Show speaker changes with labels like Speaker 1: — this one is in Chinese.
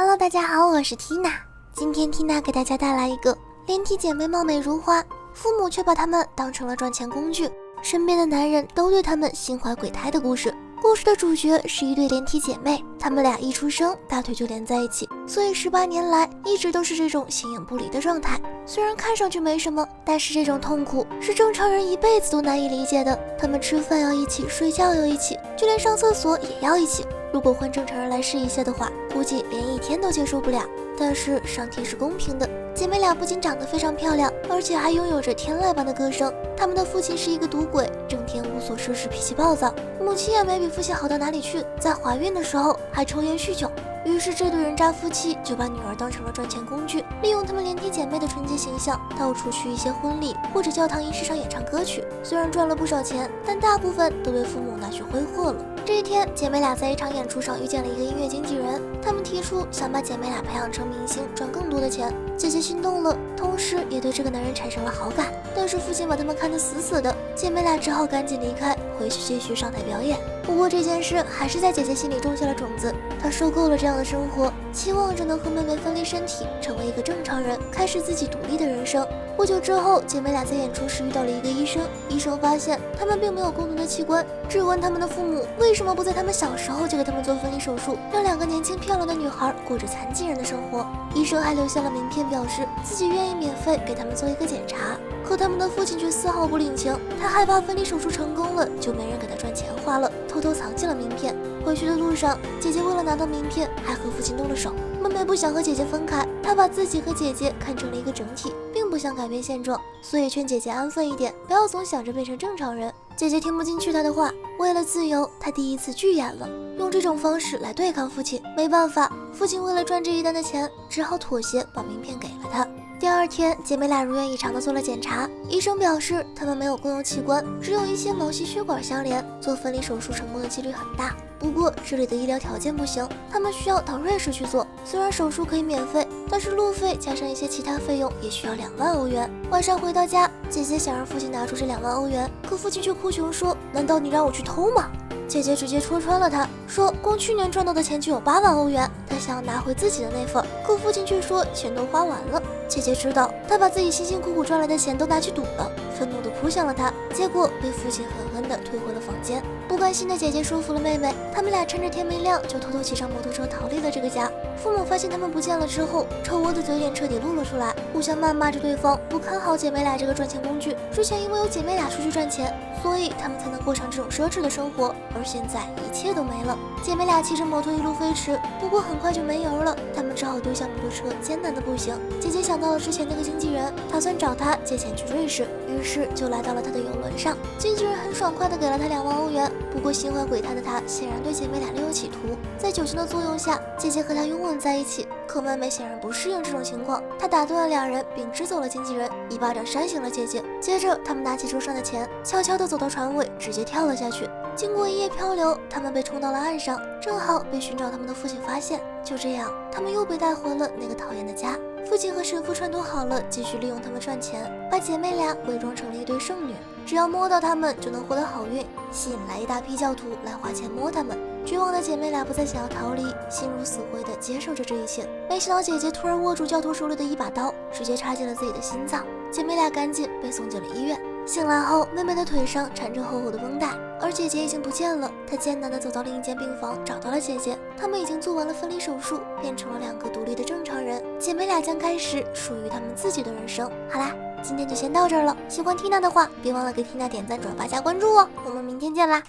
Speaker 1: Hello， 大家好，我是 Tina。今天 Tina 给大家带来一个连体姐妹貌美如花，父母却把她们当成了赚钱工具，身边的男人都对她们心怀鬼胎的故事。故事的主角是一对连体姐妹，她们俩一出生大腿就连在一起，所以18年来一直都是这种形影不离的状态。虽然看上去没什么，但是这种痛苦是正常人一辈子都难以理解的。他们吃饭要一起，睡觉要一起，就连上厕所也要一起。如果换正常人来试一下的话，估计连1天都接受不了。但是上天是公平的，姐妹俩不仅长得非常漂亮，而且还拥有着天籁般的歌声。他们的父亲是一个赌鬼，整天无所事事，脾气暴躁。母亲也没比父亲好到哪里去，在怀孕的时候还抽烟酗酒。于是这对人渣夫妻就把女儿当成了赚钱工具，利用她们连体姐妹的纯洁形象，到处去一些婚礼或者教堂仪式上演唱歌曲。虽然赚了不少钱，但大部分都被父母拿去挥霍了。这一天，姐妹俩在一场演出上遇见了一个音乐经纪人，他们提出想把姐妹俩培养成明星，赚更多的钱。姐姐心动了，同时也对这个男人产生了好感，但是父亲把他们看得死死的，姐妹俩只好赶紧离开，回去继续上台表演。不过这件事还是在姐姐心里种下了种子，她受够了这样的生活，期望着能和妹妹分离身体，成为一个正常人，开始自己独立的人生。不久之后，姐妹俩在演出时遇到了一个医生，医生发现她们并没有共同的器官，质问他们的父母为什么不在他们小时候就给他们做分离手术，让2个年轻漂亮的女孩过着残疾人的生活。医生还留下了名片，表示自己愿意免费给他们做一个检查。可他们的父亲却丝毫不领情，他害怕分离手术成功了就没人给他赚钱花了，偷偷藏起了名片。回去的路上，姐姐为了拿到名片还和父亲动了手。妹妹不想和姐姐分开，她把自己和姐姐看成了一个整体，并不想改变现状，所以劝姐姐安分一点，不要总想着变成正常人。姐姐听不进去她的话，为了自由，她第一次拒演了，用这种方式来对抗父亲。没办法，父亲为了赚这一单的钱，只好妥协，把名片给了她。第2天，姐妹俩如愿以偿地做了检查，医生表示她们没有共用器官，只有一些毛细血管相连，做分离手术成功的几率很大。不过这里的医疗条件不行，他们需要到瑞士去做。虽然手术可以免费，但是路费加上一些其他费用也需要2万欧元。晚上回到家，姐姐想让父亲拿出这2万欧元，可父亲却哭穷说：“难道你让我去偷吗？”姐姐直接戳穿了他，说光去年赚到的钱就有8万欧元，她想要拿回自己的那份，可父亲却说钱都花完了。姐姐知道她把自己辛辛苦苦赚来的钱都拿去赌了，愤怒地扑向了他，结果被父亲狠狠地推回了房间。不甘心的姐姐说服了妹妹，他们俩趁着天没亮就偷偷骑上摩托车逃离了这个家。父母发现他们不见了之后，丑恶的嘴脸彻底露了出来，互相谩骂着对方，不看好姐妹俩这个赚钱工具。之前因为有姐妹俩出去赚钱，所以他们才能过上这种奢侈的生活，而现在一切都没了。姐妹俩骑着摩托一路飞驰，不过很快就没油了，他们只好丢下摩托车，艰难的步行。姐姐想到了之前那个经纪人，打算找他借钱去瑞士，于是就来到了他的邮轮上。经纪人很爽快的给了他2万欧元，不过心怀鬼胎的他显然对姐妹俩另有企图。在酒精的作用下，姐姐和他拥吻在一起，可妹妹显然不适应这种情况，她打断了2人，并支走了经纪人，一巴掌扇醒了姐姐。接着他们拿起桌上的钱，悄悄地走到船尾，直接跳了下去。经过一夜漂流，他们被冲到了岸上，正好被寻找他们的父亲发现。就这样，他们又被带回了那个讨厌的家。父亲和神父串通好了，继续利用他们赚钱，把姐妹俩伪装成了一对圣女，只要摸到他们就能获得好运，吸引来一大批教徒来花钱摸他们。绝望的姐妹俩不再想要逃离，心如死灰地接受着这一切。没想到姐姐突然握住教徒手里的一把刀，直接插进了自己的心脏。姐妹俩赶紧被送进了医院。醒来后，妹妹的腿上缠着厚厚的绷带，而姐姐已经不见了。她艰难地走到另一间病房，找到了姐姐。他们已经做完了分离手术，变成了2个独立的正常人。姐妹俩将开始属于她们自己的人生。好啦，今天就先到这儿了。喜欢缇娜的话，别忘了给缇娜点赞、转发、加关注哦。我们明天见啦！